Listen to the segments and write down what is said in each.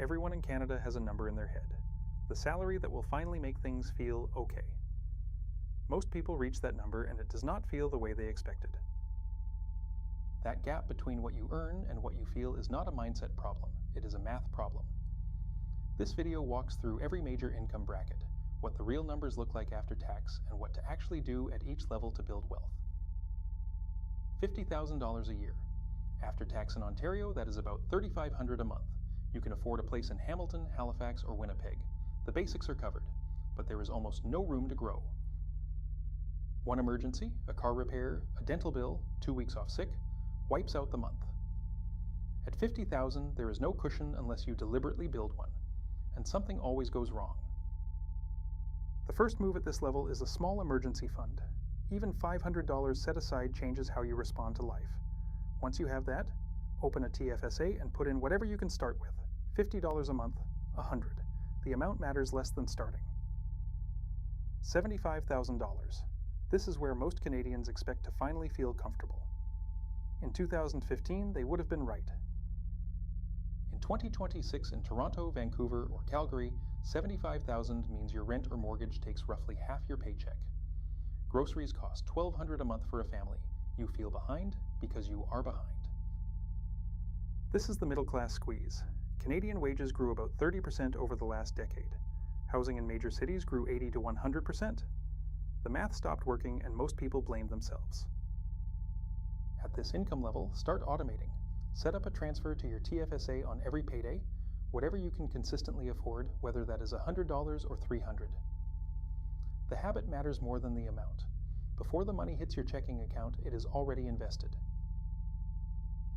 Everyone in Canada has a number in their head, the salary that will finally make things feel okay. Most people reach that number and it does not feel the way they expected. That gap between what you earn and what you feel is not a mindset problem, it is a math problem. This video walks through every major income bracket, what the real numbers look like after tax, and what to actually do at each level to build wealth. $50,000 a year. After tax in Ontario, that is about $3,500 a month. You can afford a place in Hamilton, Halifax, or Winnipeg. The basics are covered, but there is almost no room to grow. One emergency, a car repair, a dental bill, 2 weeks off sick, wipes out the month. At $50,000, there is no cushion unless you deliberately build one, and something always goes wrong. The first move at this level is a small emergency fund. Even $500 set aside changes how you respond to life. Once you have that, open a TFSA and put in whatever you can start with. $50 a month, $100. The amount matters less than starting. $75,000. This is where most Canadians expect to finally feel comfortable. In 2015, they would have been right. In 2026 in Toronto, Vancouver, or Calgary, $75,000 means your rent or mortgage takes roughly half your paycheck. Groceries cost $1,200 a month for a family. You feel behind because you are behind. This is the middle class squeeze. Canadian wages grew about 30% over the last decade. Housing in major cities grew 80 to 100%. The math stopped working and most people blamed themselves. At this income level, start automating. Set up a transfer to your TFSA on every payday, whatever you can consistently afford, whether that is $100 or $300. The habit matters more than the amount. Before the money hits your checking account, it is already invested.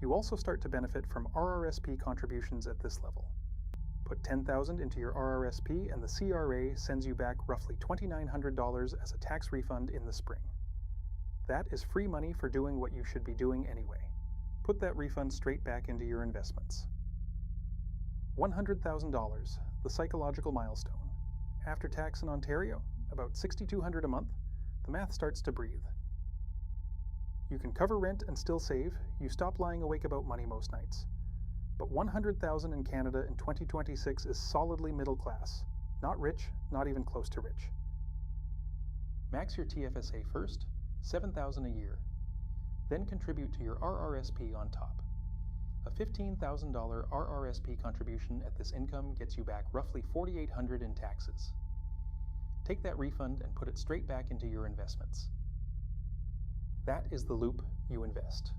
You also start to benefit from RRSP contributions at this level. Put $10,000 into your RRSP and the CRA sends you back roughly $2,900 as a tax refund in the spring. That is free money for doing what you should be doing anyway. Put that refund straight back into your investments. $100,000, the psychological milestone. After tax in Ontario, about $6,200 a month, the math starts to breathe. You can cover rent and still save. You stop lying awake about money most nights. But $100,000 in Canada in 2026 is solidly middle class. Not rich, not even close to rich. Max your TFSA first, $7,000 a year. Then contribute to your RRSP on top. A $15,000 RRSP contribution at this income gets you back roughly $4,800 in taxes. Take that refund and put it straight back into your investments. That is the loop you invest.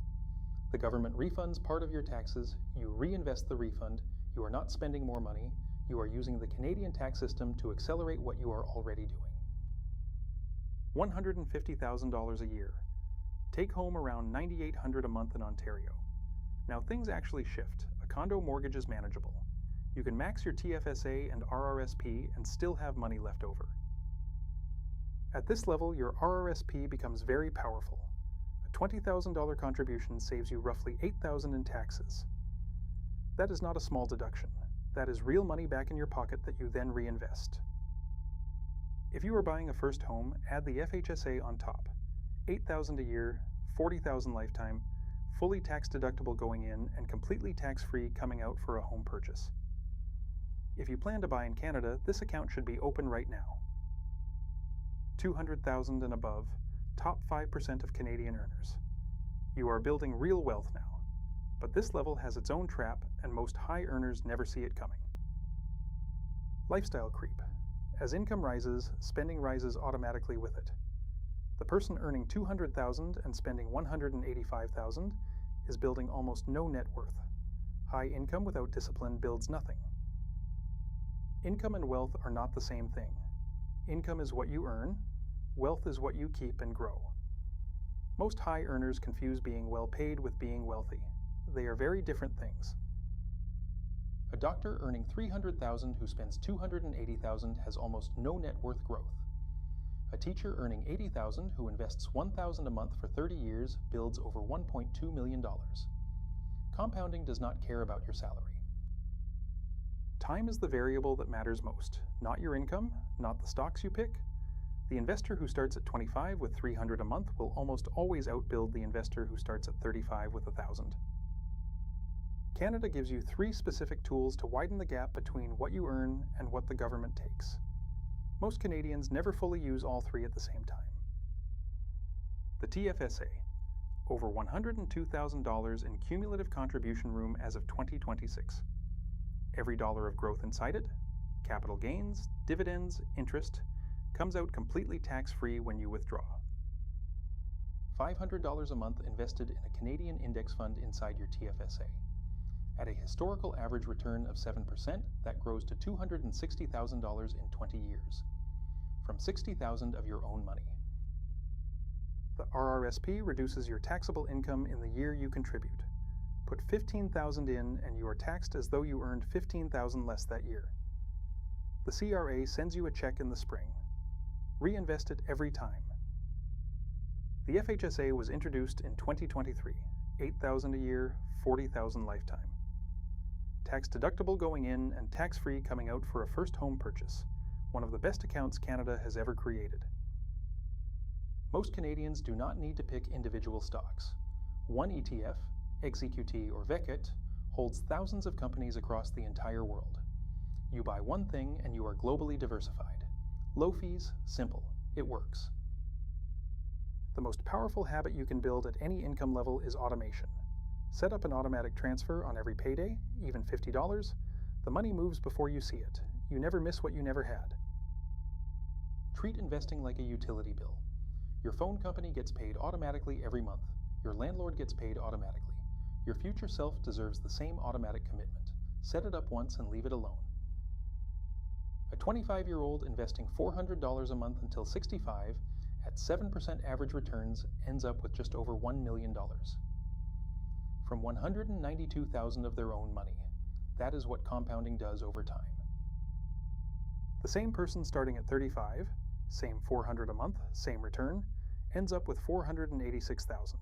The government refunds part of your taxes, you reinvest the refund, you are not spending more money, you are using the Canadian tax system to accelerate what you are already doing. $150,000 a year. Take home around $9,800 a month in Ontario. Now things actually shift. A condo mortgage is manageable. You can max your TFSA and RRSP and still have money left over. At this level, your RRSP becomes very powerful. A $20,000 contribution saves you roughly $8,000 in taxes. That is not a small deduction. That is real money back in your pocket that you then reinvest. If you are buying a first home, add the FHSA on top. $8,000 a year, $40,000 lifetime, fully tax deductible going in, and completely tax-free coming out for a home purchase. If you plan to buy in Canada, this account should be open right now. $200,000 and above, top 5% of Canadian earners. You are building real wealth now, but this level has its own trap and most high earners never see it coming. Lifestyle creep. As income rises, spending rises automatically with it. The person earning $200,000 and spending $185,000 is building almost no net worth. High income without discipline builds nothing. Income and wealth are not the same thing. Income is what you earn, wealth is what you keep and grow. Most high earners confuse being well paid with being wealthy. They are very different things. A doctor earning $300,000 who spends $280,000 has almost no net worth growth. A teacher earning $80,000 who invests $1,000 a month for 30 years builds over $1.2 million. Compounding does not care about your salary. Time is the variable that matters most, not your income, not the stocks you pick. The investor who starts at 25 with $300 a month will almost always outbuild the investor who starts at 35 with $1,000. Canada gives you 3 specific tools to widen the gap between what you earn and what the government takes. Most Canadians never fully use all 3 at the same time. The TFSA, over $102,000 in cumulative contribution room as of 2026. Every dollar of growth inside it, capital gains, dividends, interest, comes out completely tax-free when you withdraw. $500 a month invested in a Canadian index fund inside your TFSA. At a historical average return of 7%, that grows to $260,000 in 20 years, from $60,000 of your own money. The RRSP reduces your taxable income in the year you contribute. Put $15,000 in and you are taxed as though you earned $15,000 less that year. The CRA sends you a check in the spring. Reinvest it every time. The FHSA was introduced in 2023, $8,000 a year, $40,000 lifetime. Tax deductible going in and tax-free coming out for a first home purchase, one of the best accounts Canada has ever created. Most Canadians do not need to pick individual stocks. One ETF, XEQT or VECIT, holds thousands of companies across the entire world. You buy one thing and you are globally diversified. Low fees, simple, it works. The most powerful habit you can build at any income level is automation. Set up an automatic transfer on every payday, even $50. The money moves before you see it. You never miss what you never had. Treat investing like a utility bill. Your phone company gets paid automatically every month. Your landlord gets paid automatically. Your future self deserves the same automatic commitment. Set it up once and leave it alone. A 25-year-old investing $400 a month until 65 at 7% average returns ends up with just over $1 million. From $192,000 of their own money. That is what compounding does over time. The same person starting at 35, same $400 a month, same return, ends up with $486,000.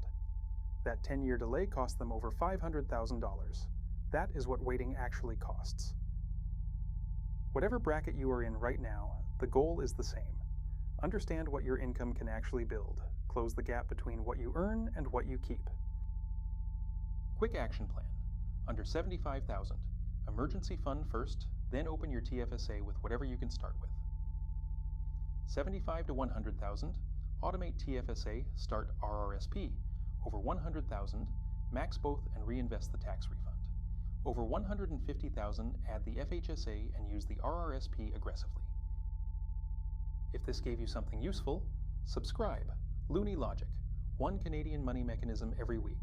That 10-year delay cost them over $500,000. That is what waiting actually costs. Whatever bracket you are in right now, the goal is the same. Understand what your income can actually build. Close the gap between what you earn and what you keep. Quick action plan. Under $75,000. Emergency fund first, then open your TFSA with whatever you can start with. $75,000 to $100,000. Automate TFSA, start RRSP. Over $100,000, max both and reinvest the tax refund. Over $150,000, add the FHSA and use the RRSP aggressively. If this gave you something useful, subscribe. Loonie Logic, one Canadian money mechanism every week.